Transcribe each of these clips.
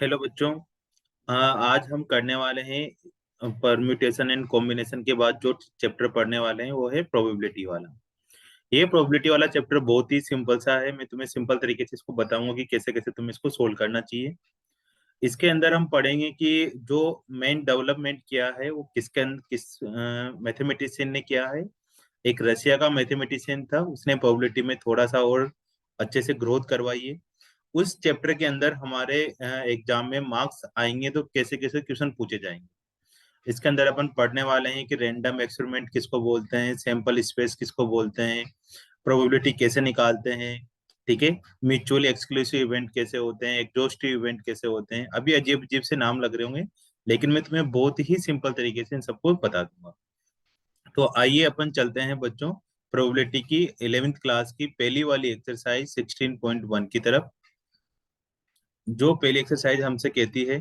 Hello बच्चों। आज हम करने वाले हैं परम्यूटेशन एंड कॉम्बिनेशन के बाद जो चैप्टर पढ़ने वाले हैं वो है प्रोबेबिलिटी वाला। ये प्रोबेबिलिटी वाला चैप्टर बहुत ही सिंपल सा है। मैं तुम्हें सिंपल तरीके से इसको बताऊंगा कि कैसे कैसे तुम्हें इसको सोल्व करना चाहिए। इसके अंदर हम पढ़ेंगे कि जो मेन डेवलपमेंट किया है वो किस मैथमेटिशियन ने किया है। एक रशिया का मैथमेटिशियन था, उसने प्रोबेबिलिटी में थोड़ा सा और अच्छे से ग्रोथ करवाई है। उस चैप्टर के अंदर हमारे एग्जाम में मार्क्स आएंगे तो कैसे कैसे क्वेश्चन पूछे जाएंगे। इसके अंदर अपन पढ़ने वाले हैं कि रैंडम एक्सपेरिमेंट किसको बोलते हैं, सैंपल स्पेस किसको बोलते हैं, प्रोबेबिलिटी कैसे निकालते हैं, ठीक है, म्यूचुअली एक्सक्लूसिव इवेंट कैसे होते हैं, एग्जॉस्टिव इवेंट कैसे होते हैं। अभी अजीब अजीब से नाम लग रहे होंगे, लेकिन मैं तुम्हें बहुत ही सिंपल तरीके से इन सबको बता दूंगा। तो आइए अपन चलते हैं बच्चों प्रोबेबिलिटी की 11th क्लास की पहली वाली एक्सरसाइज 16.1 की तरफ। जो पहली एक्सरसाइज हमसे कहती है,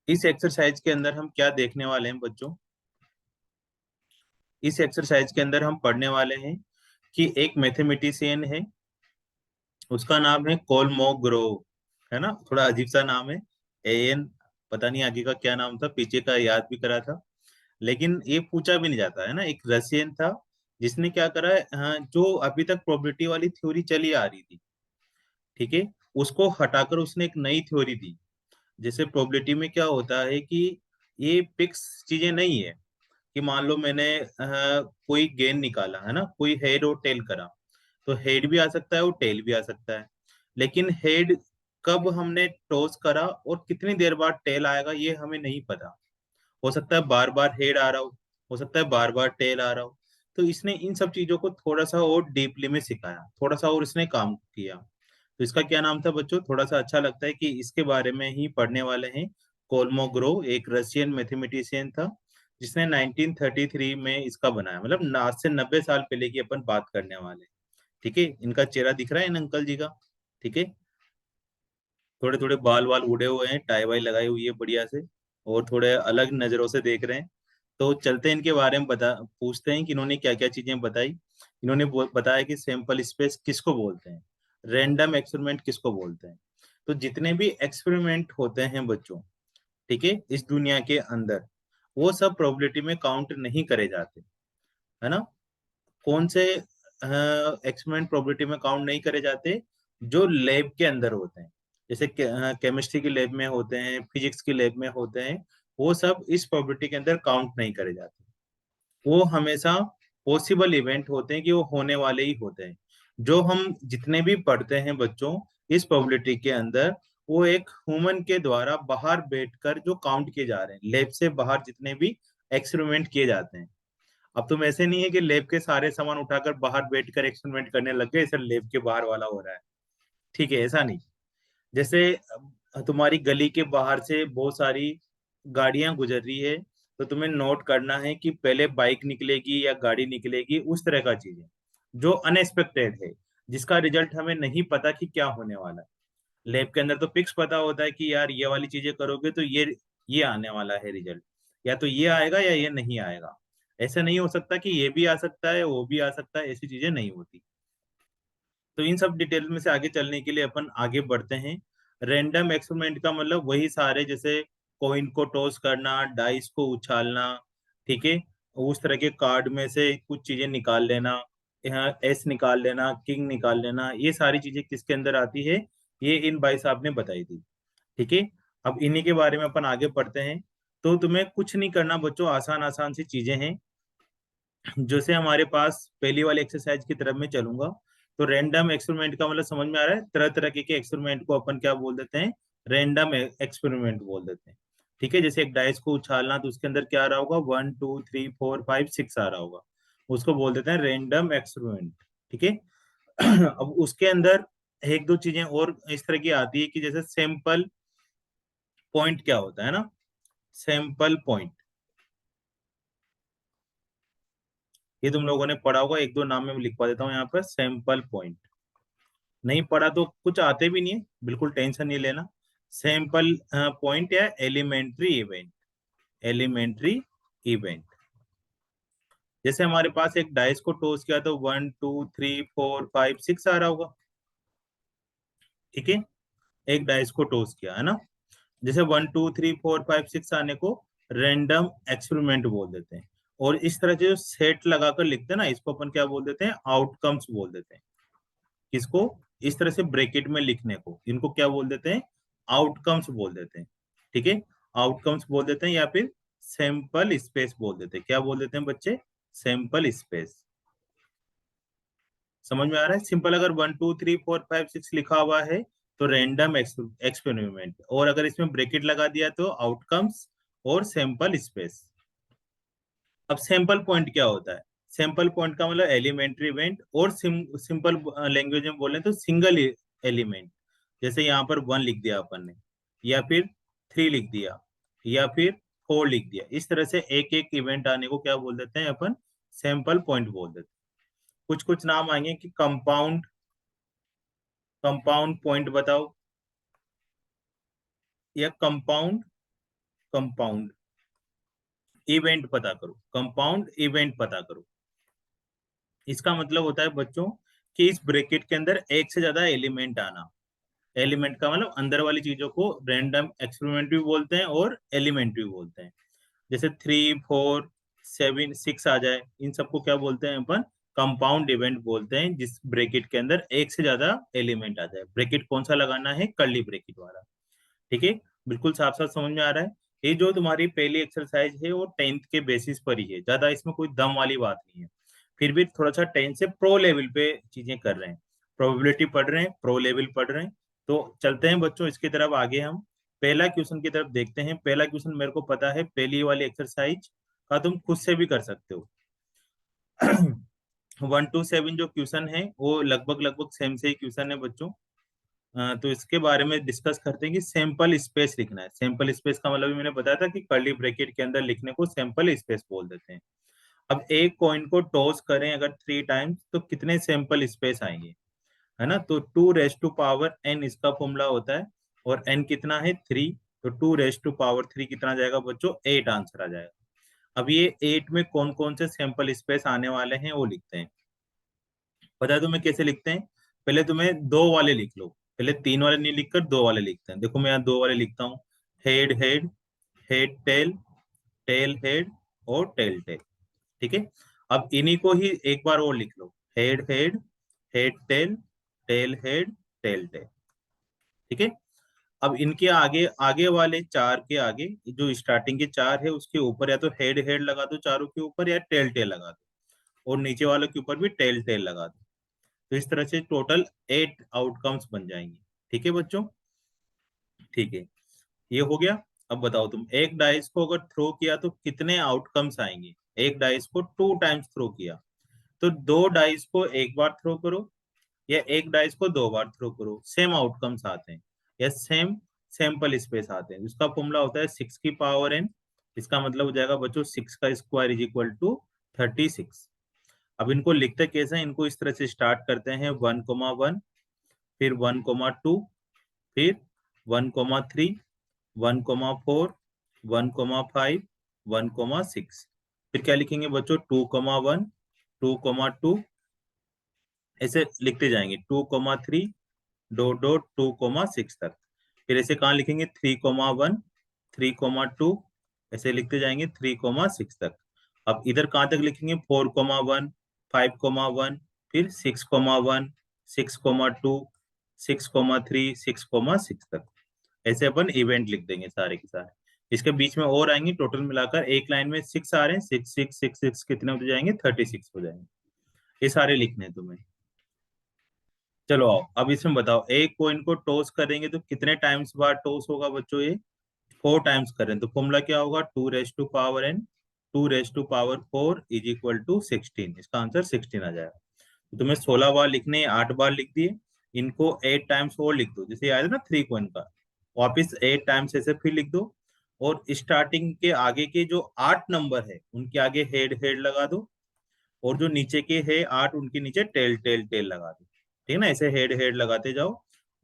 इस एक्सरसाइज के अंदर हम क्या देखने वाले हैं बच्चों। इस एक्सरसाइज के अंदर हम पढ़ने वाले हैं कि एक मैथमेटिशियन है, उसका नाम है कोलमोग्रो, है ना। थोड़ा अजीब सा नाम है, एन, पता नहीं आगे का क्या नाम था, पीछे का याद भी करा था, लेकिन ये पूछा भी नहीं जाता है ना। एक रशियन था जिसने क्या करा है, जो अभी तक प्रोबेबिलिटी वाली थ्योरी चली आ रही थी, ठीक है, उसको हटाकर उसने एक नई थ्योरी दी। जैसे प्रोबेबिलिटी में क्या होता है कि ये फिक्स चीजें नहीं है कि मान लो मैंने कोई गेन निकाला है ना, कोई हेड और टेल करा, तो हेड भी आ सकता है और टेल भी आ सकता है। लेकिन हेड कब हमने टॉस करा और कितनी देर बाद टेल आएगा ये हमें नहीं पता। हो सकता है बार बार हेड आ रहा हो सकता है बार बार टेल आ रहा हो। तो इसने इन सब चीजों को थोड़ा सा और डीपली में सिखाया, थोड़ा सा और इसने काम किया। तो इसका क्या नाम था बच्चों, थोड़ा सा अच्छा लगता है कि इसके बारे में ही पढ़ने वाले हैं। कोलमोग्रो एक रशियन मैथमेटिशियन था जिसने 1933 में इसका बनाया, मतलब आज से 90 साल पहले की अपन बात करने वाले हैं। ठीक है, इनका चेहरा दिख रहा है इन अंकल जी का, ठीक है। थोड़े थोड़े बाल वाल उड़े हुए हैं, टाई वाई लगाई हुई है बढ़िया से, और थोड़े अलग नजरों से देख रहे हैं। तो चलते हैं इनके बारे में बता पूछते हैं कि इन्होंने क्या क्या चीजें बताई। इन्होंने बताया कि सैंपल स्पेस किसको बोलते हैं, रैंडम एक्सपेरिमेंट किसको बोलते हैं। तो जितने भी एक्सपेरिमेंट होते हैं बच्चों, ठीक है, इस दुनिया के अंदर, वो सब प्रोबेबिलिटी में काउंट नहीं करे जाते, है ना। कौन से एक्सपेरिमेंट प्रोबेबिलिटी में काउंट नहीं करे जाते, जो लैब के अंदर होते हैं, जैसे केमिस्ट्री की लैब में होते हैं, फिजिक्स की लैब में होते हैं, वो सब इस प्रोबेबिलिटी के अंदर काउंट नहीं करे जाते। वो हमेशा पॉसिबल इवेंट होते हैं कि वो होने वाले ही होते हैं। जो हम जितने भी पढ़ते हैं बच्चों इस प्रोबेबिलिटी के अंदर, वो एक ह्यूमन के द्वारा बाहर बैठकर जो काउंट किए जा रहे हैं, लैब से बाहर जितने भी एक्सपेरिमेंट किए जाते हैं। अब तुम ऐसे नहीं है कि लैब के सारे सामान उठाकर बाहर बैठकर एक्सपेरिमेंट करने लग गए, ऐसा लैब के बाहर वाला हो रहा है, ठीक है, ऐसा नहीं। जैसे तुम्हारी गली के बाहर से बहुत सारी गाड़ियां गुजर रही है, तो तुम्हें नोट करना है कि पहले बाइक निकलेगी या गाड़ी निकलेगी, उस तरह का चीज है जो अनएक्सपेक्टेड है, जिसका रिजल्ट हमें नहीं पता कि क्या होने वाला है। लैब के अंदर तो फिक्स पता होता है कि यार ये वाली चीजें करोगे तो ये आने वाला है रिजल्ट, या तो ये आएगा या ये नहीं आएगा। ऐसा नहीं हो सकता कि ये भी आ सकता है वो भी आ सकता है, ऐसी चीजें नहीं होती। तो इन सब डिटेल में से आगे चलने के लिए अपन आगे बढ़ते हैं। रैंडम एक्सपेरिमेंट का मतलब वही सारे, जैसे कॉइन को टॉस करना, डाइस को उछालना, ठीक है, उस तरह के कार्ड में से कुछ चीजें निकाल लेना, यहाँ एस निकाल लेना, किंग निकाल लेना, ये सारी चीजें किसके अंदर आती है, ये इन भाई साहब ने बताई थी, ठीक है। अब इन्हीं के बारे में अपन आगे पढ़ते हैं। तो तुम्हें कुछ नहीं करना बच्चों, आसान आसान सी चीजें हैं। जैसे हमारे पास पहली वाली एक्सरसाइज की तरफ में चलूंगा, तो रैंडम एक्सपेरिमेंट का मतलब समझ में आ रहा है, तरह तरह के एक्सपेरिमेंट को अपन क्या बोल देते हैं, रैंडम एक्सपेरिमेंट बोल देते हैं, ठीक है। जैसे एक डाइस को उछालना, तो उसके अंदर क्या आ रहा होगा, 1 2 3 4 5 6 आ रहा होगा, उसको बोल देते हैं रैंडम एक्सपेरिमेंट, ठीक है। अब उसके अंदर एक दो चीजें और इस तरह की आती है कि जैसे सैंपल पॉइंट क्या होता है ना, सैंपल पॉइंट, ये तुम लोगों ने पढ़ा होगा, एक दो नाम में लिखवा देता हूँ यहाँ पर, सैंपल पॉइंट। नहीं पढ़ा तो कुछ आते भी नहीं है, बिल्कुल टेंशन नहीं लेना। सैंपल पॉइंट या एलिमेंट्री इवेंट, एलिमेंट्री इवेंट। जैसे हमारे पास एक डाइस को टॉस किया तो 1 2 3 4 5 6 आ रहा होगा, ठीक है। एक डाइस को टॉस किया, है ना। जैसे 1 2 3 4 5 6 आने को रैंडम एक्सपेरिमेंट बोल देते हैं। और इस तरह से जो सेट लगाकर लिखते हैं ना, इसको अपन क्या बोल देते हैं, आउटकम्स बोल देते हैं। इसको इस तरह से ब्रैकेट में लिखने को इनको क्या बोल देते हैं, आउटकम्स बोल देते हैं। ठीक है, आउटकम्स बोल देते हैं, या फिर सैंपल स्पेस बोल देते हैं। क्या बोल देते हैं बच्चे, सैंपल स्पेस। समझ में आ रहा है। सिंपल, अगर 1 2 3 4 5 6 लिखा हुआ है तो रैंडम एक्सपेरिमेंट, और अगर इसमें ब्रैकेट लगा दिया तो आउटकम्स और सैंपल स्पेस। अब सैंपल पॉइंट क्या होता है, सैंपल पॉइंट का मतलब एलिमेंट्री इवेंट, और सिंपल लैंग्वेज में बोले तो सिंगल एलिमेंट। जैसे यहाँ पर 1 लिख दिया अपन ने, या फिर 3 लिख दिया, या फिर 4 लिख दिया। इस तरह से एक एक इवेंट आने को क्या बोल देते हैं अपन, सैंपल पॉइंट बोल देते हैं। कुछ कुछ नाम आएंगे कि कंपाउंड, कंपाउंड पॉइंट बताओ, या कंपाउंड, कंपाउंड इवेंट पता करो, कंपाउंड इवेंट पता करो। इसका मतलब होता है बच्चों कि इस ब्रैकेट के अंदर एक से ज्यादा एलिमेंट आना। एलिमेंट का मतलब अंदर वाली चीजों को रैंडम एक्सपेरिमेंट भी बोलते हैं और एलिमेंट भी बोलते हैं। जैसे 3 4 7 6 आ जाए, इन सबको क्या बोलते हैं अपन, कंपाउंड इवेंट बोलते हैं, जिस ब्रैकेट के अंदर एक से ज्यादा एलिमेंट आ जाए। ब्रैकेट कौन सा लगाना है, कर्ली ब्रैकेट वाला। ठीक है, बिल्कुल साफ साफ समझ में आ रहा है। ये जो तुम्हारी पहली एक्सरसाइज है वो 10th के बेसिस पर ही है, ज्यादा इसमें कोई दम वाली बात नहीं है। फिर भी थोड़ा सा 10th से प्रो लेवल पे चीजें कर रहे हैं, प्रोबेबिलिटी पढ़ रहे हैं, प्रो लेवल पढ़ रहे हैं। तो चलते हैं बच्चों इसकी तरफ आगे। हम पहला क्वेश्चन की तरफ देखते हैं। पहला क्वेश्चन मेरे को पता है, पहली वाली एक्सरसाइज का तुम खुद से भी कर सकते हो। 1 to 7 जो क्वेश्चन है वो लगभग लगभग सेम से ही क्वेश्चन है बच्चों। तो इसके बारे में डिस्कस करते हैं कि सैंपल स्पेस लिखना है। सैंपल स्पेस का मतलब मैंने बताया था कि कर्ली ब्रैकेट के अंदर लिखने को सैंपल स्पेस बोल देते हैं। अब एक कॉइन को टॉस करें अगर 3 टाइम्स तो कितने सैंपल स्पेस आएंगे, है ना। तो 2 raised to power n इसका फॉर्मूला होता है, और n कितना है 3, तो 2 raised to power 3 कितना जाएगा बच्चों, 8 आंसर आ जाएगा। अब ये 8 में कौन कौन से सैंपल स्पेस आने वाले हैं वो लिखते हैं। पता है तुम्हें कैसे लिखते हैं, पहले तुम्हें दो वाले लिख लो। पहले 3 वाले नहीं लिखकर 2 वाले लिखते हैं। देखो मैं यहाँ 2 वाले लिखता हूँ, head head, head tail, tail head, और टेल टेल। ठीक है, अब इन्हीं को ही एक बार और लिख लो, head head, head tail, tail head, tail tail. ठीक है, अब इनके आगे, आगे वाले 4 के आगे, जो स्टार्टिंग के 4 है उसके ऊपर या तो हेड हेड लगा दो चारों के ऊपर, या टेल टेल लगा दो, और नीचे वालों के ऊपर भी टेल टेल लगा दो। तो इस तरह से टोटल 8 आउटकम्स बन जाएंगे। ठीक है बच्चों, ठीक है, ये हो गया। अब बताओ तुम, एक डाइस को अगर थ्रो किया तो कितने आउटकम्स आएंगे। एक डाइस को 2 टाइम्स थ्रो किया तो 2 डाइस को एक बार थ्रो करो, या एक डाइस को 2 बार थ्रो करो, सेम आउटकम्स आते हैं, या सेम सैंपल स्पेस आते हैं। इसका फॉर्मूला होता है 6 की पावर n। इसका मतलब हो जाएगा बच्चों 6 का स्क्वायर = 36। अब इनको लिखते कैसे हैं, इनको इस तरह से स्टार्ट करते हैं, 1 1, फिर 1 2, फिर 1 3, 1 4, 1 5, 1 6। फिर क्या लिखेंगे बच्चों, 2 1, 2 2, ऐसे लिखते जाएंगे, 2 3, डॉट डॉट 2 6 तक। फिर ऐसे कहाँ लिखेंगे, 3 1, 3 2, ऐसे लिखते जाएंगे 3 6 तक। अब इधर कहाँ तक लिखेंगे, 4 1, 5 1, फिर 6 1, 6 2, 6 3, 6 6 तक। ऐसे अपन इवेंट लिख देंगे सारे के सारे। इसके बीच में और आएंगे, टोटल मिलाकर एक लाइन में 6 आ रहे हैं, 6 6 6 6 कितने हो जाएंगे, 36 हो जाएंगे। ये सारे लिखने हैं तुम्हें। चलो आओ, अब इसमें बताओ, एक कॉइन को टॉस करेंगे तो कितने टाइम्स बाद टॉस होगा बच्चों, ये 4 टाइम्स करें तो फॉर्मूला क्या होगा, 2 raised to power n, 2 raised to power 4 = 16। इसका आंसर 16 आ जाएगा। तो तुम्हें 16 बार लिखने हैं, 8 बार लिख दिए, इनको 8 टाइम्स और लिख दो, जैसे आया था ना 3 कॉइन का, वापिस 8 टाइम्स ऐसे फिर लिख दो। और स्टार्टिंग के आगे के जो 8 नंबर है उनके आगे हेड हेड लगा दो, और जो नीचे के है 8 उनके नीचे टेल टेल टेल लगा दो। ठीक है ना, ऐसे हेड हेड लगाते जाओ,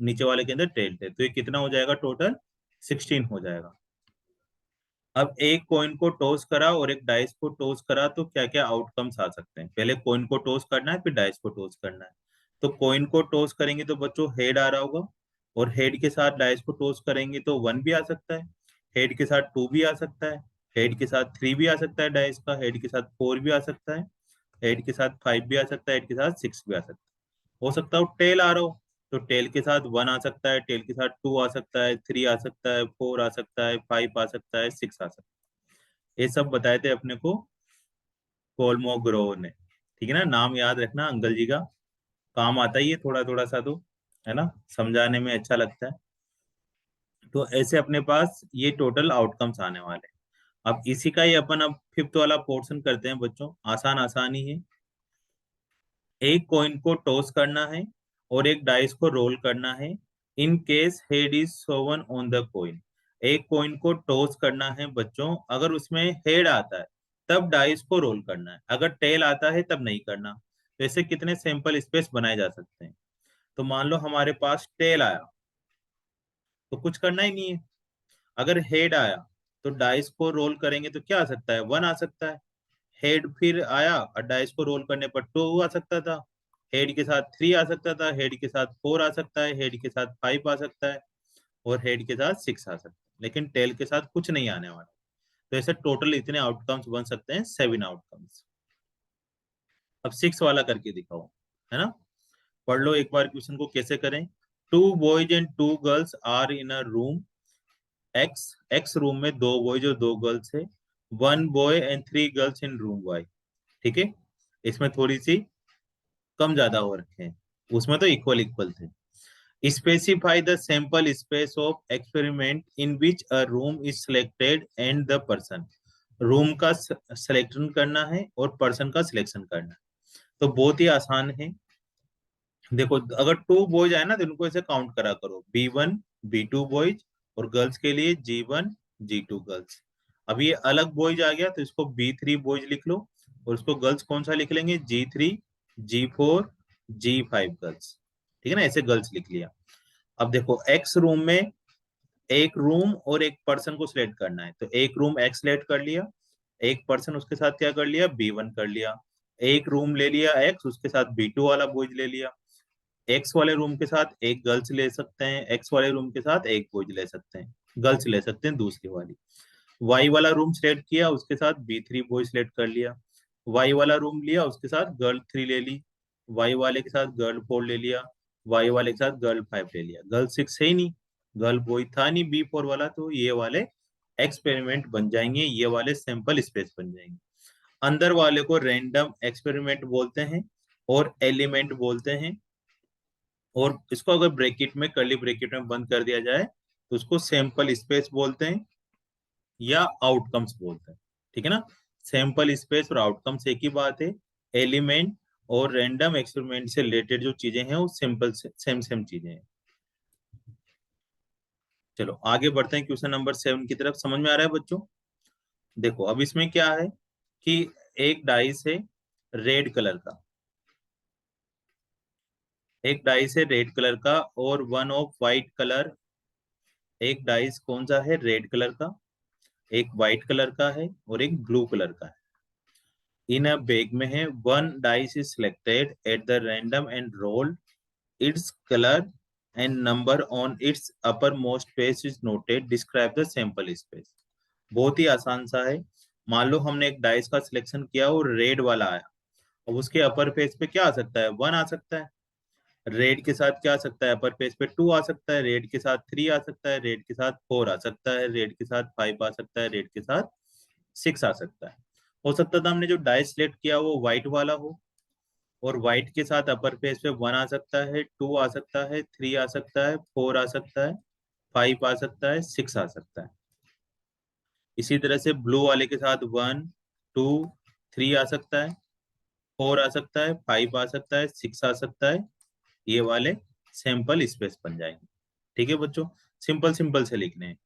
नीचे वाले के अंदर टेल टेल। तो ये कितना हो जाएगा, टोटल 16 हो जाएगा। अब एक कॉइन को टॉस करा और एक डाइस को टॉस करा तो क्या क्या आउटकम्स आ सकते हैं। पहले कॉइन को टॉस करना है, फिर डाइस को टॉस करना है। तो कॉइन को टॉस करेंगे तो बच्चों हेड आ रहा होगा, और हेड के साथ डाइस को टॉस करेंगे तो 1 भी आ सकता है, हेड के साथ 2 भी आ सकता है, हेड के साथ 3 भी आ सकता है डाइस का, हेड के साथ 4 भी आ सकता है, हेड के साथ 5 भी आ सकता है, हेड के साथ 6 भी आ सकता है। हो सकता है टेल आ रहा हो, तो टेल के साथ 1 आ सकता है, टेल के साथ 2 आ सकता है, 3 आ सकता है, 4 आ सकता है, 5 आ सकता है, 6 आ सकता है। ये सब बताए थे अपने को कोलमोग्रोव ने। ठीक है ना, नाम याद रखना अंकल जी का, काम आता ही है थोड़ा थोड़ा सा तो, है ना, समझाने में अच्छा लगता है। तो ऐसे अपने पास ये टोटल आउटकम्स आने वाले हैं। अब इसी का ही अपन अब फिफ्थ वाला पोर्शन करते हैं बच्चों, आसान आसान ही है। एक कॉइन को टॉस करना है और एक डाइस को रोल करना है। In case head is Sovan on the coin. एक कॉइन को टॉस करना है बच्चों, अगर उसमें हेड आता है तब डाइस को रोल करना है, अगर टेल आता है तब नहीं करना। तो ऐसे कितने सैंपल स्पेस बनाए जा सकते हैं। तो मान लो हमारे पास टेल आया तो कुछ करना ही नहीं है। अगर हेड आया तो डाइस को रोल करेंगे तो क्या आ सकता है, 1 आ सकता है। हेड फिर आया और डाइस को रोल करने पर 2 आ सकता था, हेड के साथ 3 आ सकता था, हेड के साथ 4 आ सकता है, हेड के साथ 5 आ सकता है, और हेड के साथ 6 आ सकता है, लेकिन टेल के साथ कुछ नहीं आने वाला। तो ऐसे टोटल इतने आउटकम्स बन सकते हैं, 7 आउटकम्स। अब 6 वाला करके दिखाओ, है ना। पढ़ लो एक बार क्वेश्चन को कैसे करें। 2 boys and 2 girls are in a room X. X room में 2 बॉयज और 2 गर्ल्स है। 1 boy and 3 girls in room Y. ठीक है, इसमें थोड़ी सी कम ज्यादा हो रखे हैं, उसमें तो इक्वल इक्वल थे। Specify the sample space of experiment in which a room is selected and the person. Room का सिलेक्शन करना है और पर्सन का सिलेक्शन करना है। तो बहुत ही आसान है। देखो अगर 2 बॉयज आए ना तो इनको ऐसे काउंट करा करो, B1 B2 बॉयज, और गर्ल्स के लिए G1 G2 गर्ल्स। अब ये अलग बॉयज आ गया तो इसको B3 बॉयज लिख लो, और उसको गर्ल्स कौन सा लिख लेंगे, G3 G4 G5 गर्ल्स। ठीक है ना, ऐसे गर्ल्स लिख लिया। अब देखो एक्स रूम में एक रूम और एक पर्सन को सिलेक्ट करना है, तो एक रूम एक्स सिलेक्ट कर लिया, एक पर्सन उसके साथ क्या कर लिया, B1 कर लिया। एक रूम ले लिया एक्स, उसके साथ B2 वाला बॉयज ले लिया। एक्स वाले रूम के साथ एक गर्ल्स ले सकते हैं, एक्स वाले रूम के साथ एक बॉयज ले सकते हैं, गर्ल्स ले सकते हैं दूसरी वाली। वाई वाला रूम सिलेक्ट किया, उसके साथ B3 बॉय सिलेक्ट कर लिया। वाई वाला रूम लिया, उसके साथ गर्ल 3 ले ली। वाई वाले के साथ गर्ल 4 ले लिया। वाई वाले के साथ गर्ल 5 ले लिया। गर्ल 6 है ही नहीं, गर्ल बॉय था नहीं B4 वाला, तो ये वाले एक्सपेरिमेंट बन जाएंगे, ये वाले सैंपल स्पेस बन जाएंगे। अंदर वाले को रैंडम एक्सपेरिमेंट बोलते हैं और एलिमेंट बोलते हैं, और इसको अगर ब्रैकेट में, कर्ली ब्रैकेट में बंद कर दिया जाए तो उसको सैंपल स्पेस बोलते हैं या आउटकम्स बोलते हैं। ठीक है ना, सैंपल स्पेस और आउटकम्स एक ही बात है। एलिमेंट और रैंडम एक्सपेरिमेंट से रिलेटेड जो चीजें हैं वो सिंपल सेम सेम चीजें हैं। चलो आगे बढ़ते हैं क्वेश्चन नंबर 7 की तरफ। समझ में आ रहा है बच्चों। देखो अब इसमें क्या है कि एक डाइस है रेड कलर का, एक डाइस है रेड कलर का, और वन ऑफ वाइट कलर। एक डाइस कौन सा है, रेड कलर का, एक वाइट कलर का है और एक ब्लू कलर का है। इन अ बैग में है। One dice is selected eight the random and rolled. Its colour and number on it's upper most page is noted. Describe the sample space. बहुत ही आसान सा है। मान लो हमने एक डाइस का सिलेक्शन किया और रेड वाला आया, अब उसके अपर पेज पे क्या आ सकता है, 1 आ सकता है। रेड के साथ क्या आ सकता है, अपर पेज पे 2 आ सकता है, रेड के साथ 3 आ सकता है, रेड के साथ 4 आ सकता है, रेड के साथ 5 आ सकता है, रेड के साथ 6 आ सकता है। हो सकता था हमने जो डाई सिलेक्ट किया वो व्हाइट वाला हो, और व्हाइट के साथ अपर पेज पे 1 आ सकता है, 2 आ सकता है, 3 आ सकता है, 4 आ सकता है, 5 आ सकता है, 6 आ सकता है। इसी तरह से ब्लू वाले के साथ 1 2 3 आ सकता है, 4 आ सकता है, 5 आ सकता है, 6 आ सकता है। ये वाले सैंपल स्पेस बन जाएंगे। ठीक है बच्चों, सिंपल सिंपल से लिखने हैं।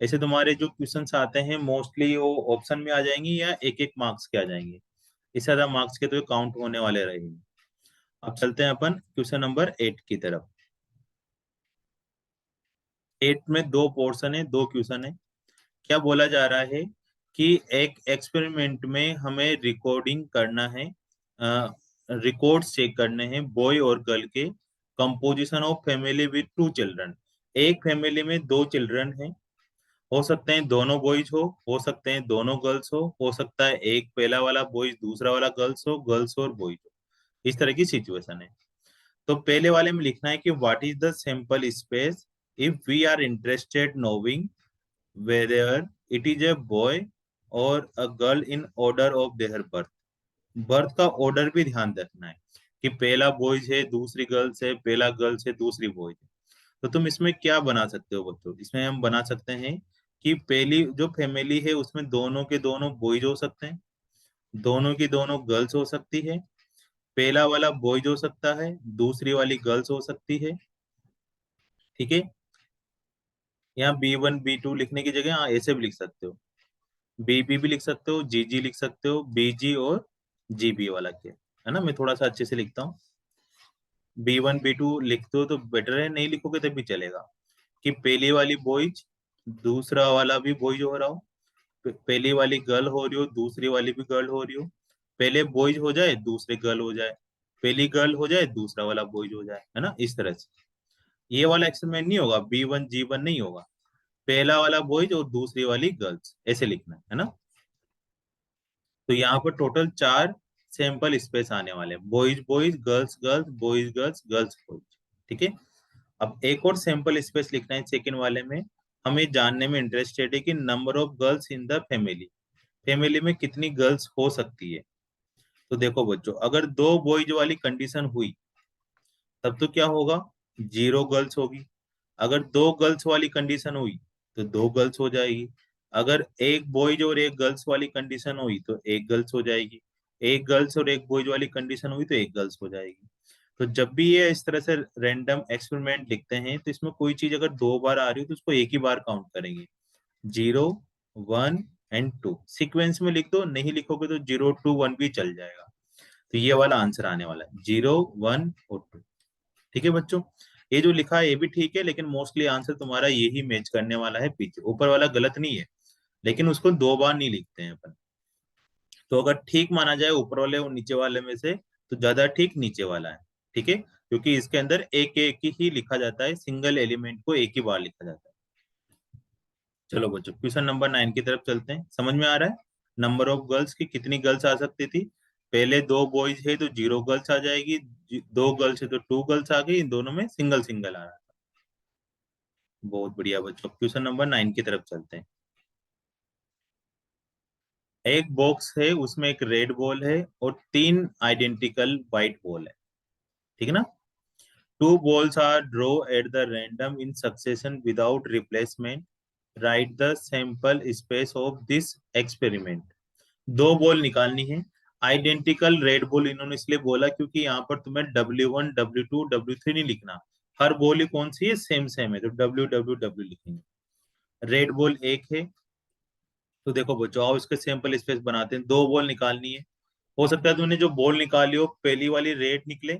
ऐसे तुम्हारे जो क्वेश्चंस आते हैं मोस्टली वो ऑप्शन में आ जाएंगे या एक एक मार्क्स के आ जाएंगे। इससे ज्यादा मार्क्स के तो काउंट होने वाले रहेंगे। अब चलते हैं अपन क्वेश्चन नंबर 8 की तरफ। 8 में दो पोर्शन है, दो क्वेश्चन है। क्या बोला जा रहा है कि एक एक्सपेरिमेंट में हमें रिकॉर्डिंग करना है, रिकॉर्ड चेक करने हैं बॉय और गर्ल के, composition of family with 2 children. एक फैमिली में दो चिल्ड्रन हैं, हो सकते हैं दोनों बॉयज हो सकते हैं दोनों गर्ल्स हो सकता है एक पहला वाला बॉयज दूसरा वाला गर्ल्स और बॉयज हो। इस तरह की सिचुएशन है। तो पहले वाले में लिखना है कि what is the sample space if we are interested knowing whether it is a boy और a girl in order of their birth. Birth का ऑर्डर भी ध्यान रखना है कि पहला बॉयज है दूसरी गर्ल्स है, पहला गर्ल्स है दूसरी बॉयज है। तो तुम इसमें क्या बना सकते हो बच्चों, इसमें हम बना सकते हैं कि पहली जो फैमिली है उसमें दोनों के दोनों बॉयज हो सकते हैं, दोनों की दोनों गर्ल्स हो सकती है, पहला वाला बॉयज हो सकता है, दूसरी वाली गर्ल्स हो सकती है। ठीक है, यहाँ B1 B2 लिखने की जगह हाँ ऐसे भी लिख सकते हो, BB भी लिख सकते हो, GG लिख सकते हो, BG और GB वाला के, है ना। मैं थोड़ा सा अच्छे से लिखता हूँ। B1 B2 लिखते हो तो बेटर है, नहीं लिखोगे तब भी चलेगा। कि पहली वाली बॉयज दूसरा वाला भी बॉयज हो रहा हो, पहली वाली गर्ल हो रही हो दूसरी वाली भी गर्ल हो रही हो, पहले बॉयज हो जाए दूसरे गर्ल हो जाए, पहली गर्ल हो जाए दूसरा वाला बॉयज हो जाए, है ना। इस तरह से ये वाला एक्सपेरिमेंट नहीं होगा, B1 G1 नहीं होगा, पहला वाला बॉयज और दूसरी वाली गर्ल्स ऐसे लिखना है ना। तो यहाँ पर टोटल चार सैंपल स्पेस आने वाले हैं, boys boys girls girls boys girls girls boys. ठीक है, अब एक और सैंपल स्पेस लिखना है सेकंड वाले में। हमें जानने में इंटरेस्टेड है कि number of girls in the family, family में कितनी गर्ल्स हो सकती है। तो देखो बच्चों, अगर दो बॉयज वाली कंडीशन हुई तब तो क्या होगा, जीरो गर्ल्स होगी। अगर दो गर्ल्स वाली कंडीशन हुई तो दो गर्ल्स हो जाएगी। अगर एक बॉयज और एक गर्ल्स वाली कंडीशन हुई तो एक गर्ल्स हो जाएगी। एक गर्ल्स और एक बॉयज वाली कंडीशन हुई तो एक गर्ल्स हो जाएगी। तो जब भी ये इस तरह से रैंडम एक्सपेरिमेंट लिखते हैं तो इसमें कोई चीज अगर दो बार आ रही हो तो उसको एक ही बार काउंट करेंगे। 0 1 एंड 2 सीक्वेंस में लिख दो, नहीं लिखोगे तो 0 2 1 भी चल जाएगा। तो ये वाला आंसर आने वाला है 0 1 और 2। ठीक है बच्चों, ये जो लिखा है ये भी ठीक है, लेकिन मोस्टली आंसर तुम्हारा यही मैच करने वाला है, पीछे ऊपर वाला गलत नहीं है, लेकिन उसको दो बार नहीं लिखते हैं अपन। तो अगर ठीक माना जाए ऊपर वाले और नीचे वाले में से तो ज्यादा ठीक नीचे वाला है। ठीक है, क्योंकि इसके अंदर एक एक ही लिखा जाता है, सिंगल एलिमेंट को एक ही बार लिखा जाता है। चलो बच्चों क्वेश्चन नंबर 9 की तरफ चलते हैं। समझ में आ रहा है, नंबर ऑफ गर्ल्स की कितनी गर्ल्स आ सकती थी। पहले दो बॉयज है तो जीरो गर्ल्स आ जाएगी, दो गर्ल्स है तो टू गर्ल्स आ गई, इन दोनों में सिंगल सिंगल आ रहा था। बहुत बढ़िया बच्चों, क्वेश्चन नंबर 9 की तरफ चलते हैं। एक बॉक्स है उसमें एक रेड बॉल है और तीन आइडेंटिकल व्हाइट बॉल है। ठीक है ना। Two balls are draw at the random in succession without replacement, right the sample space of this experiment. दो बॉल निकालनी है, आइडेंटिकल रेड बॉल इन्होंने इसलिए बोला क्योंकि यहाँ पर तुम्हें W1 W2 W3 नहीं लिखना, हर बॉल ही कौन सी है, सेम सेम है, तो WWW लिखेंगे। रेड बॉल एक है, तो देखो बच्चों आओ इसके सैंपल स्पेस बनाते हैं। दो बॉल निकालनी है, हो सकता है तुमने जो बॉल निकाली हो पहली वाली रेड निकले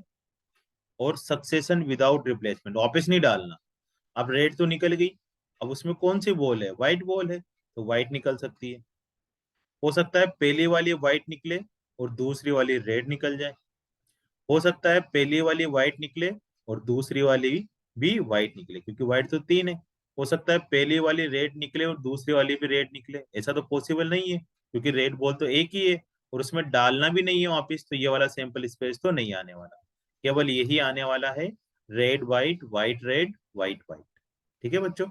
और सक्सेशन विदाउट रिप्लेसमेंट, वापस नहीं डालना। अब रेड तो निकल गई, अब उसमें कौन सी बॉल है, व्हाइट बॉल है, तो व्हाइट निकल सकती है। हो सकता है पहली वाली व्हाइट निकले और दूसरी वाली रेड निकल जाए, हो सकता है पहली वाली व्हाइट निकले और दूसरी वाली भी व्हाइट निकले, क्योंकि व्हाइट तो तीन है। हो सकता है पहली वाली रेड निकले और दूसरी वाली भी रेड निकले, ऐसा तो पॉसिबल नहीं है क्योंकि रेड बॉल तो एक ही है और उसमें डालना भी नहीं है वापिस, तो ये वाला सैंपल स्पेस तो नहीं आने वाला, केवल यही आने वाला है, red white white red white white. ठीक है बच्चों,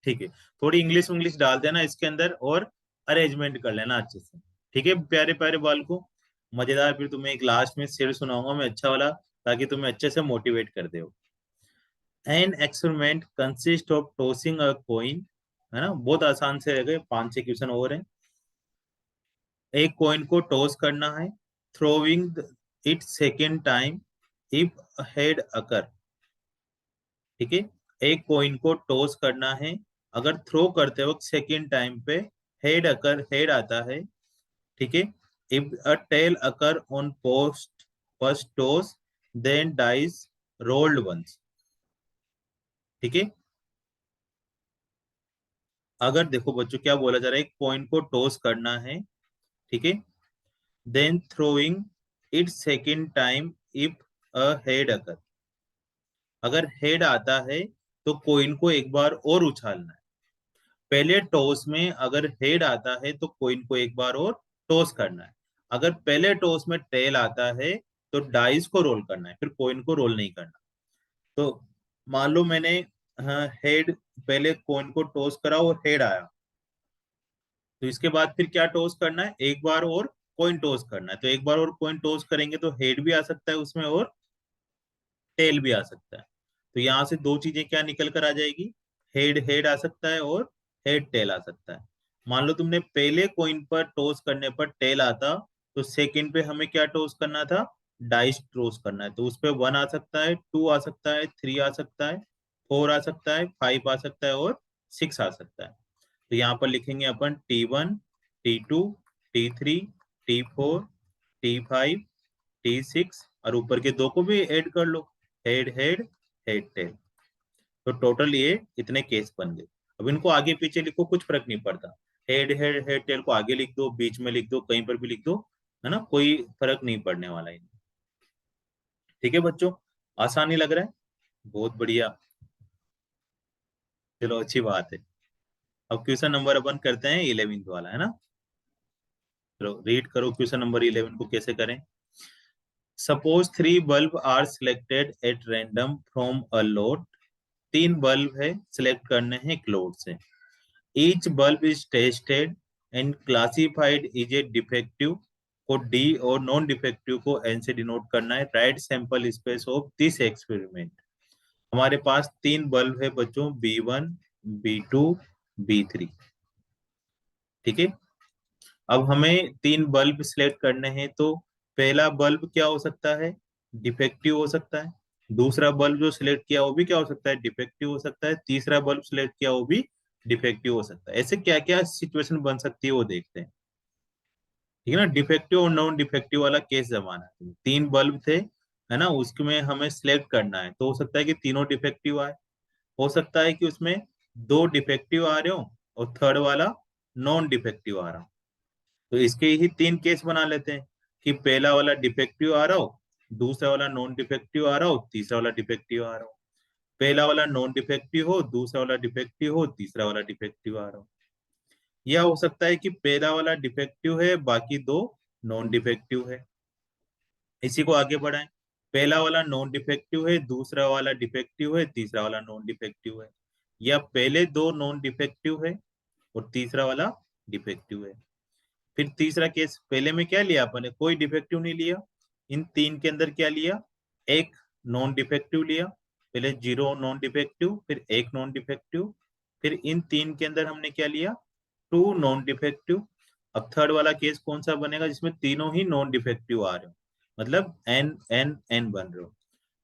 ठीक है। थोड़ी इंग्लिश इंग्लिश डाल देना इसके अंदर और अरेंजमेंट कर लेना अच्छे से। ठीक है प्यारे प्यारे बाल को, मजेदार फिर तुम्हें एक लास्ट में शेर सुनाऊंगा मैं अच्छा वाला, ताकि तुम्हें अच्छे से मोटिवेट कर दे। An experiment consist of tossing a coin, है ना, बहुत आसान से रह गए, 5 6 क्वेश्चन और हैं। एक कॉइन को टॉस करना है, throwing it second time if head occur. ठीक है, एक कॉइन को टॉस करना है, अगर थ्रो करते वक्त सेकेंड टाइम पे हेड अकर हेड आता है। ठीक है, if a tail occur on post first toss then dice rolled once. ठीक है, अगर देखो बच्चों क्या बोला जा रहा है, एक पॉइंट को टॉस करना है, ठीक है, then throwing it second time if a head occur, अगर हेड आता है तो कॉइन को एक बार और उछालना है। पहले टॉस में अगर हेड आता है तो कॉइन को एक बार और टॉस करना है। अगर पहले टॉस में टेल आता है तो डाइस को रोल करना है, फिर कॉइन को रोल नहीं करना। तो मान लो मैंने हेड, पहले कॉइन को टॉस करा और हेड आया, तो इसके बाद फिर क्या टॉस करना है, एक बार और कॉइन टॉस करना है। तो एक बार और कॉइन टॉस करेंगे तो हेड भी आ सकता है उसमें और टेल भी आ सकता है। तो यहाँ से दो चीजें क्या निकल कर आ जाएगी, हेड हेड आ सकता है और हेड टेल आ सकता है। मान लो तुमने पहले कॉइन पर टॉस करने पर टेल आता, तो सेकंड पे हमें क्या टॉस करना था, डाइस टॉस करना है। तो उस पे 1 आ सकता है, 2 आ सकता है, 3 आ सकता है, 4 आ सकता है, 5 आ सकता है और 6 आ सकता है। तो यहाँ पर लिखेंगे अपन T1, T2, T3, T4, T5, T6 और ऊपर के दो को भी ऐड कर लो, हेड हेड हेड टेल। तो टोटल ये इतने केस बन गए। अब इनको आगे पीछे लिखो, कुछ फर्क नहीं पड़ता। हेड हेड हेड टेल को आगे लिख दो, बीच में लिख दो, कहीं पर भी लिख दो, है ना, कोई फर्क नहीं पड़ने वाला है। ठीक है बच्चों, आसानी लग रहा है, बहुत बढ़िया। चलो अच्छी बात है। अब क्वेश्चन नंबर अपन करते हैं 11th वाला, है ना। चलो रीड करो क्वेश्चन नंबर 11 को कैसे करें। Suppose 3 bulb are selected at random from a load. 3 bulb है, सिलेक्ट करने हैं एक लोड से। Each bulb is tested and classified is a defective को डी और नॉन डिफेक्टिव को एन से डिनोट करना है। Right sample space of this experiment. हमारे पास 3 बल्ब है बच्चों, B1, B2, B3। ठीक है, अब हमें 3 बल्ब सिलेक्ट करने हैं। तो पहला बल्ब क्या हो सकता है, डिफेक्टिव हो सकता है। दूसरा बल्ब जो सिलेक्ट किया वो भी क्या हो सकता है, डिफेक्टिव हो सकता है। तीसरा बल्ब सिलेक्ट किया वो भी डिफेक्टिव हो सकता है। ऐसे क्या क्या सिचुएशन बन सकती है वो देखते हैं। ठीक है ना, डिफेक्टिव और नॉन डिफेक्टिव वाला केस जमाना है। 3 बल्ब थे, है ना, उसमें हमें सिलेक्ट करना है। तो हो सकता है कि तीनों डिफेक्टिव आए, हो सकता है कि उसमें 2 डिफेक्टिव आ रहे हो और थर्ड वाला नॉन डिफेक्टिव आ रहा हो। तो इसके ही 3 केस बना लेते हैं कि पहला वाला डिफेक्टिव आ रहा हो, दूसरा वाला नॉन डिफेक्टिव आ रहा हो, तीसरा वाला डिफेक्टिव आ रहा हो। पहला वाला नॉन डिफेक्टिव हो, दूसरा वाला डिफेक्टिव हो, तीसरा वाला डिफेक्टिव आ रहा हो। या हो सकता है कि पहला वाला डिफेक्टिव है, बाकी दो नॉन डिफेक्टिव है। इसी को आगे बढ़ाएं, पहला वाला नॉन डिफेक्टिव है, दूसरा वाला डिफेक्टिव है, तीसरा वाला नॉन डिफेक्टिव है। या पहले दो नॉन डिफेक्टिव है और तीसरा वाला डिफेक्टिव है। फिर तीसरा केस, पहले में क्या लिया अपन ने, कोई डिफेक्टिव नहीं लिया। इन 3 के अंदर क्या लिया, एक नॉन डिफेक्टिव लिया। पहले 0 नॉन डिफेक्टिव, फिर एक नॉन डिफेक्टिव, फिर इन 3 के अंदर हमने क्या लिया, 2 नॉन डिफेक्टिव। अब थर्ड वाला केस कौन सा बनेगा, जिसमें तीनों ही नॉन डिफेक्टिव आ रहे हो, मतलब एन एन एन बन रहे हो।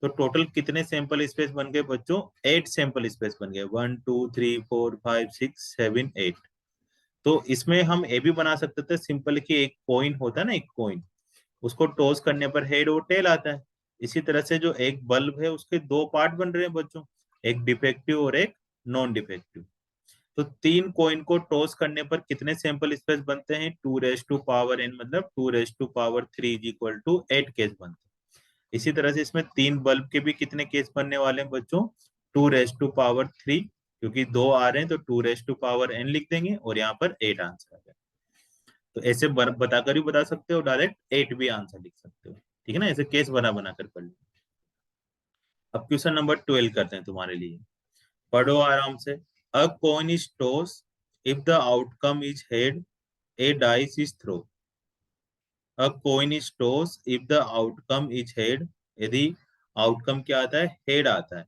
तो टोटल कितने सैंपल स्पेस बन गए बच्चों, 8 सैंपल स्पेस बन गए, 1 2 3 4 5 6 7 8। तो इसमें हम ये भी बना सकते थे सिंपल कि एक कॉइन होता है ना, एक कॉइन, उसको टॉस करने पर हेड और टेल आता है। इसी तरह से जो एक बल्ब है उसके 2 पार्ट बन रहे हैं बच्चों, एक डिफेक्टिव और एक नॉन डिफेक्टिव। तो 3 कॉइन को टॉस करने पर कितने सैंपल स्पेस बनते हैं, 2 raised to power n, मतलब 2 raised to power 3 is equal to 8 case बनते हैं। इसी तरह से इसमें 3 बल्ब के भी कितने केस बनने वाले हैं बच्चों, 2 raised to power 3, क्योंकि 2 आ रहे हैं तो 2 raised to power n लिख देंगे और यहाँ पर 8 आंसर है। तो ऐसे बताकर भी बता सकते हो, डायरेक्ट 8 भी आंसर लिख सकते हो। ठीक है ना, ऐसे केस बना बना कर पढ़ लो। अब क्वेश्चन नंबर 12 करते हैं तुम्हारे लिए, पढ़ो आराम से। A coin is toss, if the outcome is head, a dice is throw. A coin is toss if the outcome is head, यदि आउटकम क्या आता है, हेड आता है,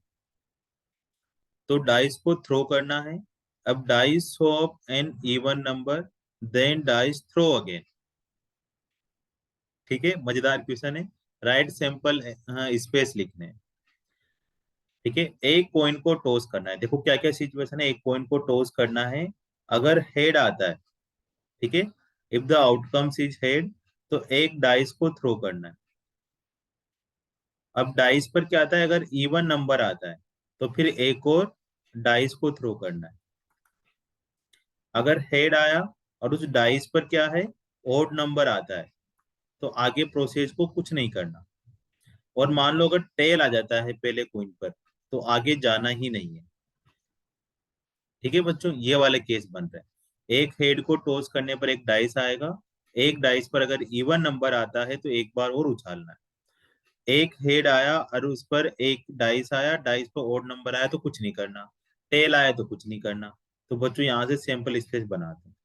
तो डाइस को थ्रो करना है। अब dice of an even number, then dice throw again. ठीक है, मजेदार क्वेश्चन है। राइट सैंपल स्पेस लिखने हैं। ठीक है, एक कॉइन को टॉस करना है। देखो क्या क्या सिचुएशन है, एक कॉइन को टॉस करना है, अगर हेड आता है, ठीक है, if the outcomes is head, तो एक डाइस को थ्रो करना है। अब डाइस पर क्या आता है, अगर इवन नंबर आता है तो फिर एक और डाइस को थ्रो करना है। अगर हेड आया और उस डाइस पर क्या है, ओड नंबर आता है, तो आगे प्रोसेस को कुछ नहीं करना। और मान लो अगर टेल आ जाता है पहले कॉइन पर, तो आगे जाना ही नहीं है। ठीक है बच्चों, ये वाले केस बन रहे हैं। एक हेड को टॉस करने पर एक डाइस आएगा, एक डाइस पर अगर इवन नंबर आता है तो एक बार और उछालना है। एक हेड आया और उस पर एक डाइस आया, डाइस पर ओड नंबर आया तो कुछ नहीं करना, टेल आया तो कुछ नहीं करना। तो बच्चों यहाँ से सैंपल स्पेस बनाते हैं।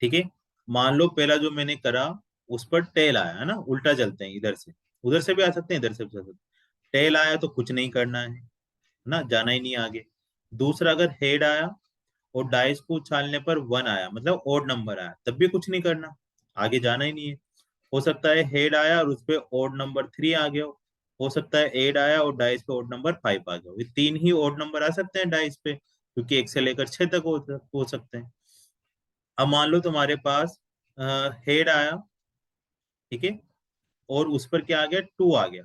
ठीक है, मान लो पहला जो मैंने करा उस पर टेल आया है ना, उल्टा चलते हैं, इधर से उधर से भी आ सकते हैं, इधर से भी आ सकते हैं। टेल आया तो कुछ नहीं करना है ना, जाना ही नहीं आगे। दूसरा, अगर हेड आया और डाइस को उछालने पर वन आया, मतलब ओड नंबर आया, तब भी कुछ नहीं करना, आगे जाना ही नहीं है। हो सकता है हेड आया और उस पे ओड नंबर थ्री आ गया हो सकता है एड आया और डाइस पे ओड नंबर फाइव आ गया हो। ये तीन ही ओड नंबर आ सकते हैं डाइस पे, क्योंकि एक से लेकर छह तक हो सकते हैं। अब मान लो तुम्हारे पास हेड आया, ठीक है, और उस पर क्या आ गया, टू आ गया।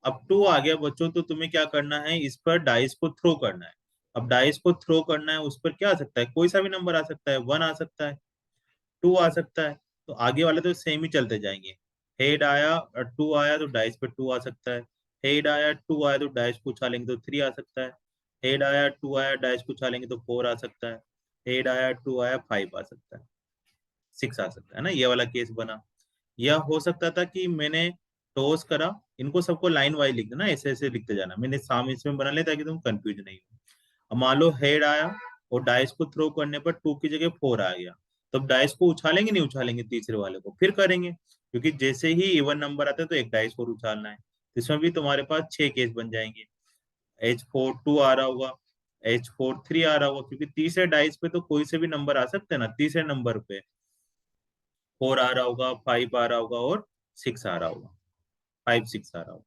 अब टू आ गया बच्चों, तो तुम्हें क्या करना है, इस पर डाइस को थ्रो करना है। अब डाइस को थ्रो करना है, उस पर क्या आ सकता है, कोई सा भी नंबर आ सकता है, वन आ सकता है, टू आ सकता है। तो आगे वाले तो सेम ही चलते जाएंगे। हेड आया और टू आया तो डाइस पे टू आ सकता है। हेड आया टू आया तो डाइस को उछालेंगे तो थ्री आ सकता है। हेड आया टू आया डाइस को उछालेंगे तो फोर आ सकता है। हेड आया टू आया फाइव आ सकता है, सिक्स आ सकता है ना, ये वाला केस बना। या हो सकता था कि मैंने टॉस करा, इनको सबको लाइन वाइज लिख देना, ऐसे ऐसे लिखते जाना, मैंने साम इसमें बना लिया ताकि तुम कंफ्यूज नहीं हो। अब मान लो हेड आया और डाइस को थ्रो करने पर टू की जगह फोर आ गया, तो अब डाइस को उछालेंगे नहीं उछालेंगे, तीसरे वाले को फिर करेंगे, क्योंकि जैसे ही इवन नंबर आते हैं तो एक डाइस और उछालना है। तो इसमें भी तुम्हारे पास छह केस बन जाएंगे। एच फोर टू आ रहा होगा, एच फोर थ्री आ रहा होगा, क्योंकि तीसरे डाइस पे तो कोई से भी नंबर आ सकते हैं ना, तीसरे नंबर पे फोर आ रहा होगा, फाइव आ रहा होगा और सिक्स आ रहा होगा, फाइव सिक्स आ रहा होगा।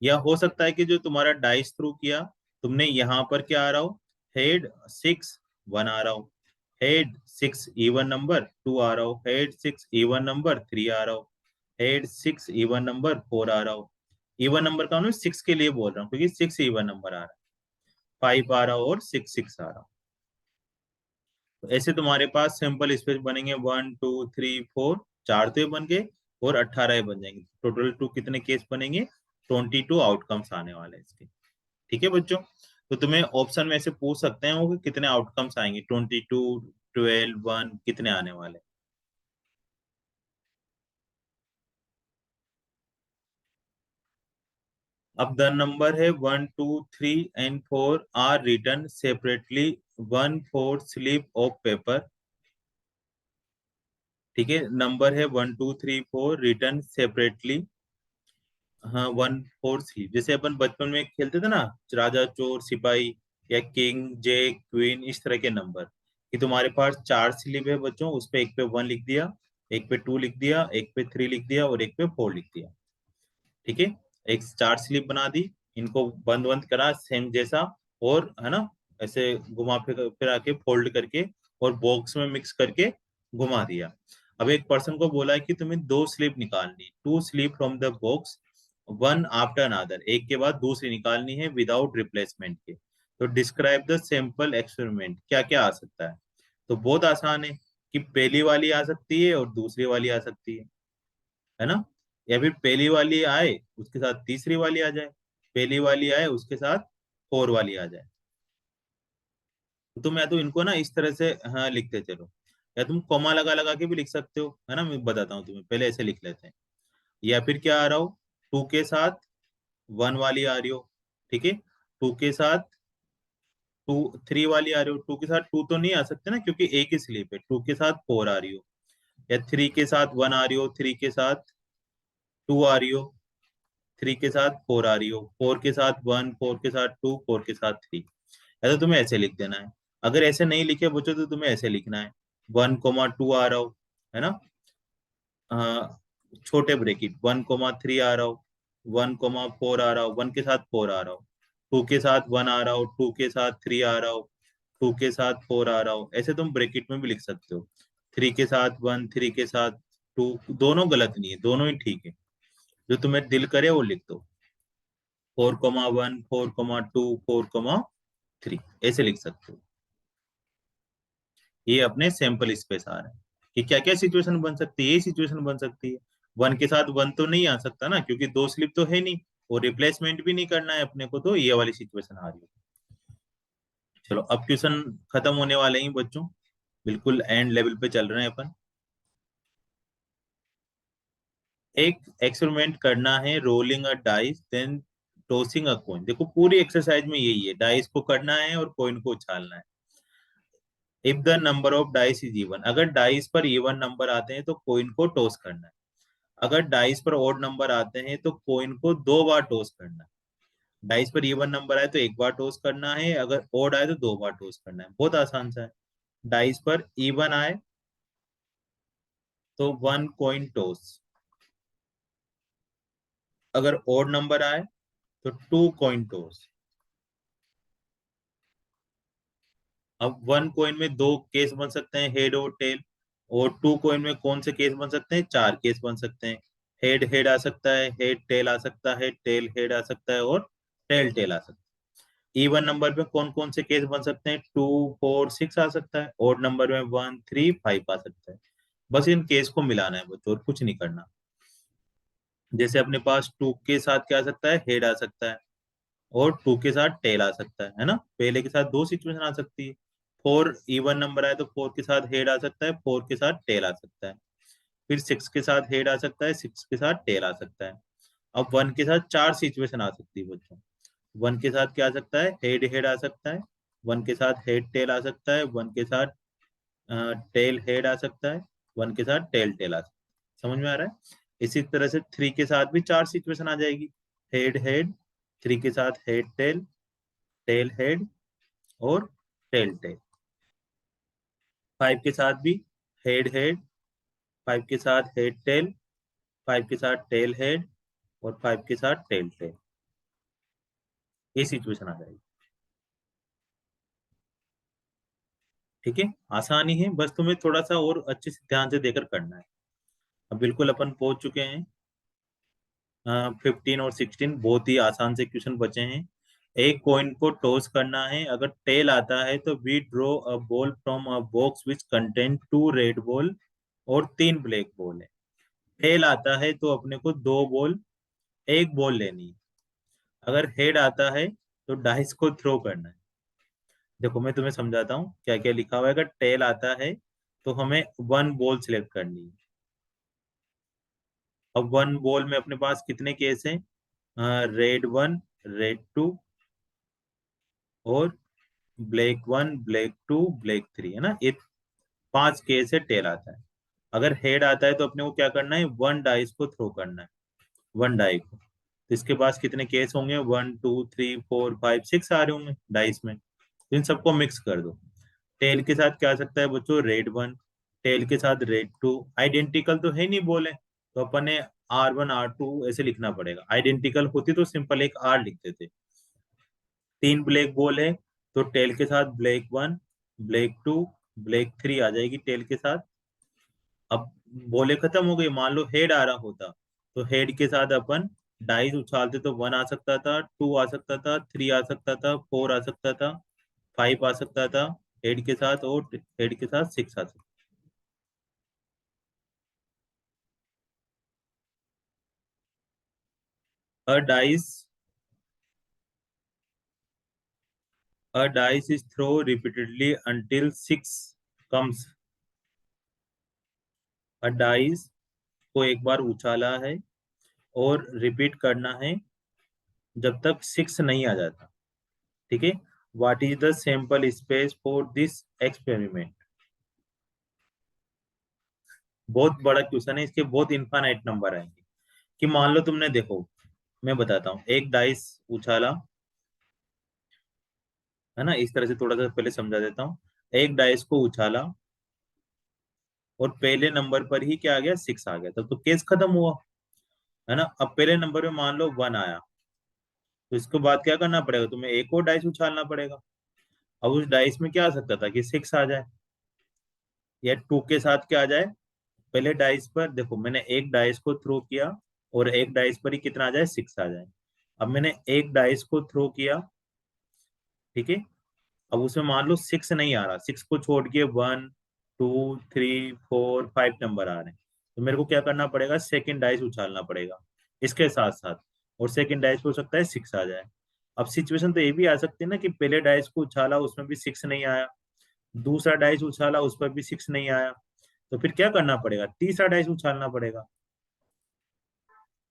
या हो सकता है कि जो तुम्हारा डाइस थ्रू किया तुमने, यहाँ पर क्या आ रहा हो, हेड सिक्स वन आ रहा हो, head six even number two आ रहा हो, head six even number three आ रहा हो, head six even number four आ रहा हो। इवन नंबर का मैं सिक्स के लिए बोल रहा हूँ क्योंकि सिक्स इवन नंबर आ रहा है, फाइव आ रहा हो और सिक्स सिक्स आ रहा हो। तो ऐसे तुम्हारे पास सिंपल स्पेस बनेंगे, वन टू थ्री फोर, चार तो ये बन गए और 18 बन जाएंगे। टोटल टू कितने केस बनेंगे, 22 आउटकम्स आने वाले हैं इसके। ठीक है बच्चों, तो तुम्हें ऑप्शन में से पूछ सकते हैं वो कि कितने आउटकम्स आएंगे, 22, 12, वन, कितने आने वाले। अब द नंबर है one two three and four are written separately, one four slip of paper. ठीक है, नंबर है one two three four written separately. हाँ, वन फोर स्लीप, जैसे अपन बचपन में खेलते थे ना, राजा चोर सिपाही या किंग जे क्वीन, इस तरह के नंबर। कि तुम्हारे पास चार स्लीप है बच्चों, उस पे एक पे वन लिख दिया, एक पे टू लिख दिया, एक पे थ्री लिख दिया और एक पे फोर लिख दिया। ठीक है, एक चार स्लीप बना दी, इनको बंद बंद करा सेम जैसा, और है ना, ऐसे घुमा फिर आके फोल्ड करके और बॉक्स में मिक्स करके घुमा दिया। अब एक पर्सन को बोला है कि तुम्हें दो स्लीप निकालनी, two slip from the box, one after another, एक के बाद दूसरी निकालनी है विदाउट रिप्लेसमेंट के। तो डिस्क्राइब द सिंपल एक्सपेरिमेंट, क्या क्या आ सकता है। तो बहुत आसान है कि पहली वाली आ सकती है और दूसरी वाली आ सकती है ना, या फिर पहली वाली आए उसके साथ तीसरी वाली आ जाए, पहली वाली आए उसके साथ फोर वाली आ जाए। तो तुम या तो इनको ना इस तरह से हाँ लिखते चलो, या तुम कॉमा लगा लगा के भी लिख सकते हो, है ना, मैं बताता हूँ तुम्हें, पहले ऐसे लिख लेते हैं। या फिर क्या आ रहा हो, टू के साथ वन वाली आ रही हो, ठीक है, टू के साथ टू थ्री वाली आ रही हो, टू के साथ टू तो नहीं आ सकते ना क्योंकि एक ही स्लीप है, टू के साथ फोर आ रही हो, या थ्री के साथ वन आ रही हो, थ्री के साथ टू आ रही हो, थ्री के साथ फोर आ रही हो, फोर के साथ वन, फोर के साथ टू, फोर के साथ थ्री। ऐसा तुम्हें ऐसे लिख देना है। अगर ऐसे नहीं लिखे बच्चों तो तुम्हें ऐसे लिखना है, वन कोमा टू आ रहा हो, है ना, छोटे ब्रेकेट, वन कोमा थ्री आ रहा हो, वन कोमा फोर आ रहा हो, वन के साथ फोर आ रहा हो, टू के साथ वन आ रहा हो, टू के साथ थ्री आ रहा हो, टू के साथ फोर आ रहा हो, ऐसे तुम ब्रेकेट में भी लिख सकते हो। थ्री के साथ वन, थ्री के साथ टू, दोनों गलत नहीं है, दोनों ही ठीक है, जो तुम्हें दिल करे वो लिख दो। Four comma one, four comma two, four comma three, ऐसे लिख सकते हो। ये अपने सैंपल स्पेस आ रहे हैं कि क्या क्या सिचुएशन बन सकती है, ये सिचुएशन बन सकती है। वन के साथ वन तो नहीं आ सकता ना क्योंकि दो स्लिप तो है नहीं, और रिप्लेसमेंट भी नहीं करना है अपने को, तो ये वाली सिचुएशन आ रही है। चलो अब क्वेश्चन खत्म होने वाले हैं बच्चों, बिल्कुल एंड लेवल पे चल रहे हैं अपन। एक एक्सपेरिमेंट करना है, rolling a dice then tossing a coin. देखो पूरी एक्सरसाइज में यही है, डाइस को करना है और कॉइन को उछालना है। If the number of dice is even, अगर डाइस पर इवन नंबर आते हैं तो कॉइन को टॉस करना है। अगर डाइस पर ऑड नंबर आते हैं तो कॉइन को 2 बार टॉस करना है। डाइस पर इवन नंबर आए तो 1 बार टॉस करना है, अगर ऑड आए तो 2 बार टॉस करना है। बहुत आसान सा है। डाइस पर इवन आए तो 1 कॉइन टॉस, अगर ऑड नंबर आए तो 2 कॉइन टॉस। अब 1 कॉइन में 2 केस बन सकते हैं, हेड और टेल। और 2 कॉइन में कौन से केस बन सकते हैं? 4 केस बन सकते हैं। हेड हेड आ सकता है, हेड टेल आ सकता है, टेल हेड आ सकता है, और टेल टेल आ सकता है। इवन नंबर में कौन कौन से केस बन सकते हैं? 2, 4, 6 आ सकता है। ऑड नंबर में 1, 3, 5 आ सकता है। बस इन केस को मिलाना है बच्चों, और कुछ नहीं करना। जैसे अपने पास 2 के साथ क्या आ सकता है? हेड आ सकता है, और 2 के साथ टेल आ सकता है ना। पहले के साथ 2 सिचुएशन आ सकती है। 4 इवन नंबर आए तो 4 के साथ हेड आ सकता है, 4 के साथ टेल आ सकता है। फिर 6 के साथ हेड आ सकता है, 6 के साथ टेल आ सकता है। अब 1 के साथ 4 सिचुएशन आ सकती है बच्चों। 1 के साथ क्या आ सकता है? हेड हेड आ सकता है। 1 के साथ हेड टेल आ सकता है। 1 के साथ टेल हेड आ सकता है। 1 के साथ टेल टेल आ सकता है। समझ में आ रहा है? इसी तरह से 3 के साथ भी 4 सिचुएशन आ जाएगी। हेड हेड, 3 के साथ हेड टेल, टेल हेड, और टेल टेल। 5 के साथ भी हेड हेड, 5 के साथ हेड टेल, 5 के साथ टेल हेड, और 5 के साथ टेल टेल। ये सिचुएशन आ जाएगी। ठीक है, आसानी है, बस तुम्हें थोड़ा सा और अच्छे से ध्यान से देकर करना है। अब बिल्कुल अपन पहुंच चुके हैं 15 और 16, बहुत ही आसान से क्वेश्चन बचे हैं। एक कॉइन को टॉस करना है, अगर टेल आता है तो we draw a ball from a box which contain 2 red ball और 3 ब्लैक बॉल है। टेल आता है तो अपने को 2 बॉल, 1 बॉल लेनी है। अगर हेड आता है तो डाइस को थ्रो करना है। देखो मैं तुम्हें समझाता हूँ क्या क्या लिखा हुआ है। अगर टेल आता है तो हमें 1 बॉल सिलेक्ट करनी है। अब 1 बॉल में अपने पास कितने केस हैं? रेड 1, रेड 2, और ब्लैक 1, ब्लैक 2, ब्लैक 3, है ना। ये 5 केस है टेल आता है। अगर हेड आता है तो अपने को क्या करना है? 1 डाइस को थ्रो करना है, 1 डाई को। तो इसके पास कितने केस होंगे? 1, 2, 3, 4, 5, 6 आ रहे होंगे डाइस में। तो इन सबको मिक्स कर दो। टेल के साथ क्या आ सकता है बच्चों? रेड 1, टेल के साथ रेड 2। आइडेंटिकल तो है नहीं बोले, तो अपन ने R1 R2 ऐसे लिखना पड़ेगा। आइडेंटिकल होती तो सिंपल एक आर लिखते थे। 3 ब्लैक बॉल है तो टेल के साथ ब्लैक 1, ब्लैक 2, ब्लैक 3 आ जाएगी टेल के साथ। अब बॉले खत्म हो गई, मान लो हेड आ रहा होता तो हेड के साथ अपन डाइस उछालते तो 1 आ सकता था, 2 आ सकता था, 3 आ सकता था, 4 आ सकता था, 5 आ सकता था हेड के साथ, और हेड के साथ 6 आ सकता। A dice a dice is throw repeatedly until 6 comes। A dice को एक बार उछाला है और रिपीट करना है जब तक 6 नहीं आ जाता। ठीक है। What is the sample space for this experiment? बहुत बड़ा क्वेश्चन है, इसके बहुत इनफाइनाइट नंबर आएंगे। कि मान लो तुमने, देखो मैं बताता हूँ, एक डाइस उछाला, है ना। इस तरह से थोड़ा सा पहले समझा देता हूँ। एक डाइस को उछाला और पहले नंबर पर ही क्या आ गया? 6 आ गया, तब तो केस खत्म हुआ, है ना। अब पहले नंबर में मान लो 1 आया, तो इसके बाद क्या करना पड़ेगा? तुम्हें एक और डाइस उछालना पड़ेगा। अब उस डाइस में क्या आ सकता था? कि 6 आ जाए, या 2 के साथ क्या आ जाए? पहले डाइस पर देखो, मैंने एक डाइस को थ्रो किया और एक डाइस पर ही कितना आ जाए? 6 आ जाए। अब मैंने एक डाइस को थ्रो किया, ठीक है। अब उसमें मान लो 6 नहीं आ रहा, 6 को छोड़ के 1, 2, 3, 4, 5 नंबर आ रहे हैं। तो मेरे को क्या करना पड़ेगा? सेकंड डाइस उछालना पड़ेगा इसके साथ साथ, और सेकंड डाइस हो सकता है 6 आ जाए। अब सिचुएशन तो ये भी आ सकती है ना कि पहले डाइस को उछाला उसमें भी 6 नहीं आया, दूसरा डाइस उछाला उस पर भी 6 नहीं आया, तो फिर क्या करना पड़ेगा, तीसरा डाइस उछालना पड़ेगा।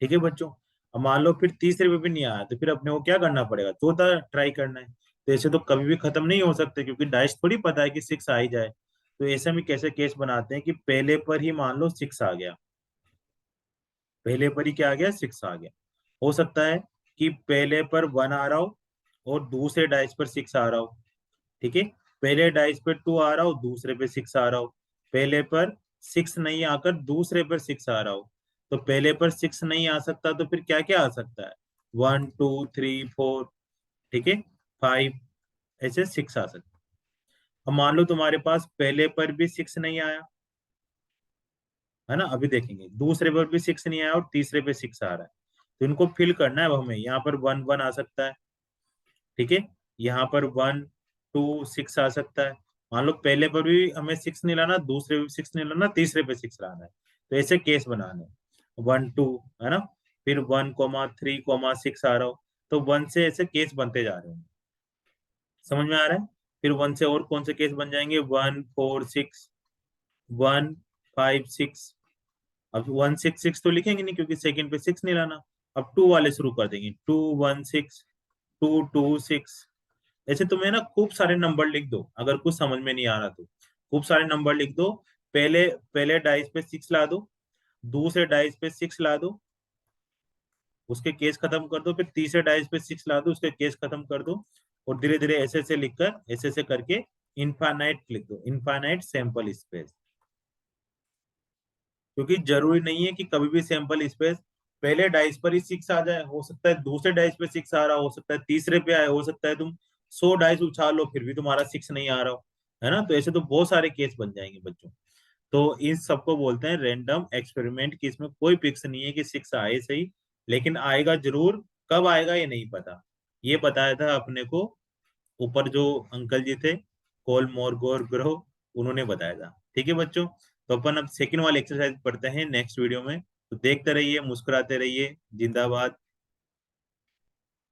ठीक है बच्चों। अब मान लो फिर तीसरे पे भी नहीं आया, तो फिर अपने को क्या करना पड़ेगा, चौथा ट्राई करना है। तो ऐसे तो कभी भी खत्म नहीं हो सकते, क्योंकि डाइस थोड़ी पता है कि 6 आ ही जाए। तो ऐसे में कैसे केस बनाते हैं कि पहले पर ही मान लो 6 आ गया, पहले पर ही क्या आ गया, 6 आ गया। हो सकता है कि पहले पर 1 आ रहा हो और दूसरे डाइस पर 6 आ रहा हो। ठीक है, पहले डाइस पे 2 आ रहा हो, दूसरे पे 6 आ रहा हो। पहले पर 6 नहीं आकर दूसरे पर 6 आ रहा हो। तो पहले पर 6 नहीं आ सकता, तो फिर क्या क्या आ सकता है, 1 2 3 4, ठीक है, 5, ऐसे 6 आ सकता है। अब मान लो तुम्हारे पास पहले पर भी 6 नहीं आया, है ना, अभी देखेंगे दूसरे पर भी 6 नहीं आया और तीसरे पे 6 आ रहा है। तो इनको फिल करना है। अब हमें यहाँ पर 1 1 आ सकता है, ठीक है, यहाँ पर 1 2 6 आ सकता है। मान लो पहले पर भी हमें 6 नहीं लाना, दूसरे पे भी 6 नहीं लाना, तीसरे पे 6 लाना है। तो ऐसे केस बनाने, 1 2, है ना, फिर 1 3 6 आ रहा हो। तो 1 से ऐसे केस बनते जा रहे हैं, समझ में आ रहा है। फिर 1 से और कौन से केस बन जाएंगे, 1 4 6, 1 5 6। अब 1 6 6 तो लिखेंगे नहीं, क्योंकि सेकंड पे 6 नहीं लाना। अब 2 वाले शुरू कर देंगे, 2 1 6, 2 2 6। ऐसे तुम्हें ना खूब सारे नंबर लिख दो, अगर कुछ समझ में नहीं आ रहा तो खूब सारे नंबर लिख दो। पहले पहले डाइस पे 6 ला दो, दूसरे डाइस पे 6 ला दो, उसके केस खत्म कर दो, फिर तीसरे डाइस पे 6 ला दो, उसके केस खत्म कर दो। और धीरे धीरे ऐसे ऐसे लिखकर, ऐसे ऐसे करके इनफाइनाइट लिख दो, इनफाइनाइट सैंपल स्पेस। क्योंकि जरूरी नहीं है कि कभी भी सैंपल स्पेस पहले डाइस पर ही 6 आ जाए, हो सकता है दूसरे डाइस पे 6 आ रहा हो सकता है तीसरे पे आए, हो सकता है तुम 100 डाइस उछाल लो फिर भी तुम्हारा 6 नहीं आ रहा हो, है ना। तो ऐसे तो बहुत सारे केस बन जाएंगे बच्चों। तो इन सबको बोलते हैं रैंडम एक्सपेरिमेंट, कि इसमें कोई फिक्स नहीं है कि 6 आए सही, लेकिन आएगा जरूर, कब आएगा ये नहीं पता। ये बताया था अपने को ऊपर जो अंकल जी थे, कोल मोरगोर ग्रो, उन्होंने बताया था। ठीक है बच्चों, तो अपन अब सेकंड वाली एक्सरसाइज पढ़ते हैं नेक्स्ट वीडियो में। तो देखते रहिए, मुस्कुराते रहिए, जिंदाबाद।